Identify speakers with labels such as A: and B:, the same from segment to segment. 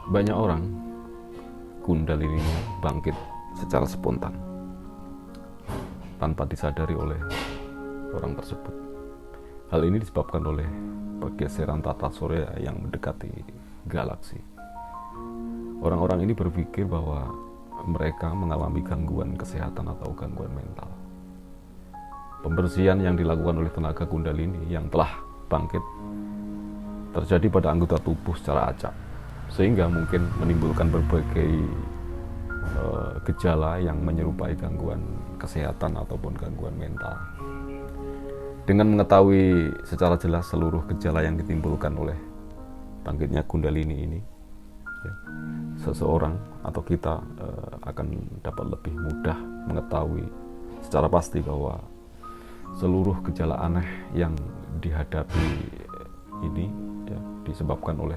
A: Banyak orang Kundalini bangkit secara spontan tanpa disadari oleh orang tersebut. Hal ini disebabkan oleh pergeseran tata surya yang mendekati galaksi. Orang-orang ini berpikir bahwa mereka mengalami gangguan kesehatan atau gangguan mental. Pembersihan yang dilakukan oleh tenaga Kundalini yang telah bangkit terjadi pada anggota tubuh secara acak, sehingga mungkin menimbulkan berbagai gejala yang menyerupai gangguan kesehatan ataupun gangguan mental. Dengan mengetahui secara jelas seluruh gejala yang ditimbulkan oleh bangkitnya Kundalini ini, ya, seseorang atau kita akan dapat lebih mudah mengetahui secara pasti bahwa seluruh gejala aneh yang dihadapi ini ya, disebabkan oleh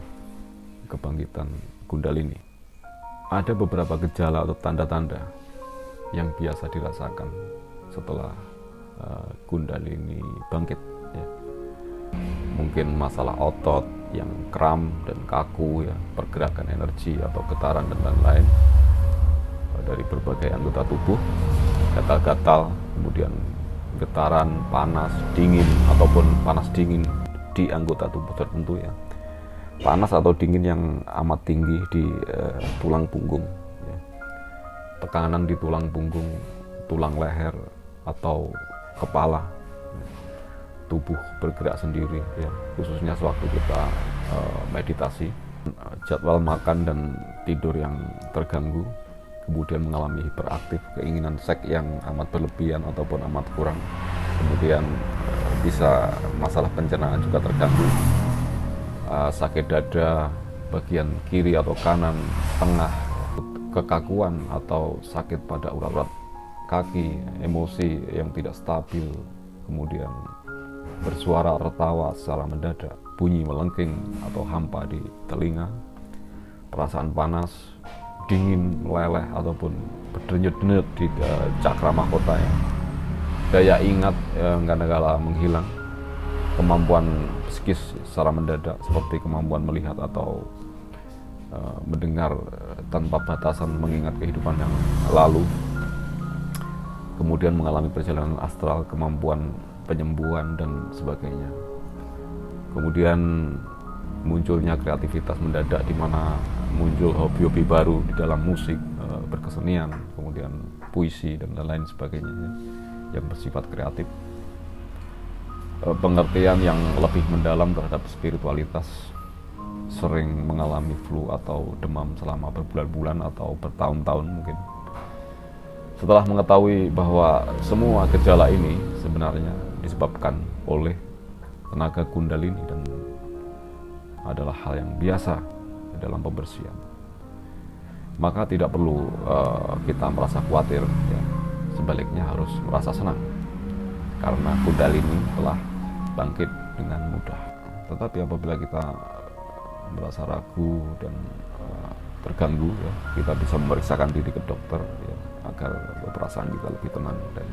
A: kebangkitan Kundalini. Ada beberapa gejala atau tanda-tanda yang biasa dirasakan setelah Kundalini bangkit ya. Mungkin masalah otot yang kram dan kaku ya, pergerakan energi atau getaran dan lain-lain dari berbagai anggota tubuh, gatal-gatal, kemudian getaran, panas, dingin ataupun panas dingin di anggota tubuh tertentu ya. Panas atau dingin yang amat tinggi di tulang punggung ya. Tekanan di tulang punggung, tulang leher atau kepala ya. Tubuh bergerak sendiri ya, khususnya sewaktu kita meditasi. Jadwal makan dan tidur yang terganggu, kemudian mengalami hiperaktif, keinginan seks yang amat berlebihan ataupun amat kurang, kemudian bisa masalah pencernaan juga terganggu, sakit dada bagian kiri atau kanan, tengah, kekakuan atau sakit pada urat-urat kaki, emosi yang tidak stabil, kemudian bersuara tertawa secara mendadak, bunyi melengking atau hampa di telinga, perasaan panas, dingin, meleleh ataupun berdenyut-denyut di cakra mahkota ya. Daya ingat kadang-kala menghilang, kemampuan psikis secara mendadak seperti kemampuan melihat atau mendengar tanpa batasan, mengingat kehidupan yang lalu, kemudian mengalami perjalanan astral, kemampuan penyembuhan dan sebagainya. Kemudian munculnya kreativitas mendadak, di mana muncul hobi-hobi baru di dalam musik, berkesenian, kemudian puisi dan lain-lain sebagainya yang bersifat kreatif. Pengertian yang lebih mendalam terhadap spiritualitas, sering mengalami flu atau demam selama berbulan-bulan atau bertahun-tahun mungkin. Setelah mengetahui bahwa semua gejala ini sebenarnya disebabkan oleh tenaga Kundalini dan adalah hal yang biasa dalam pembersihan, maka tidak perlu kita merasa khawatir ya. Sebaliknya harus merasa senang karena Kundalini telah bangkit dengan mudah. Tetapi apabila kita merasa ragu dan terganggu ya, kita bisa memeriksakan diri ke dokter ya, agar perasaan kita lebih tenang. Dan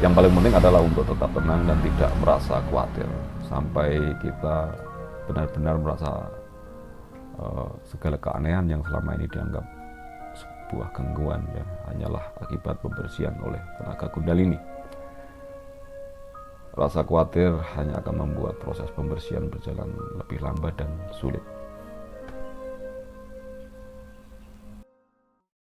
A: yang paling penting adalah untuk tetap tenang dan tidak merasa khawatir sampai kita benar-benar merasa segala keanehan yang selama ini dianggap sebuah gangguan ya, hanyalah akibat pembersihan oleh tenaga Kundalini. Rasa khawatir hanya akan membuat proses pembersihan berjalan lebih lambat dan sulit.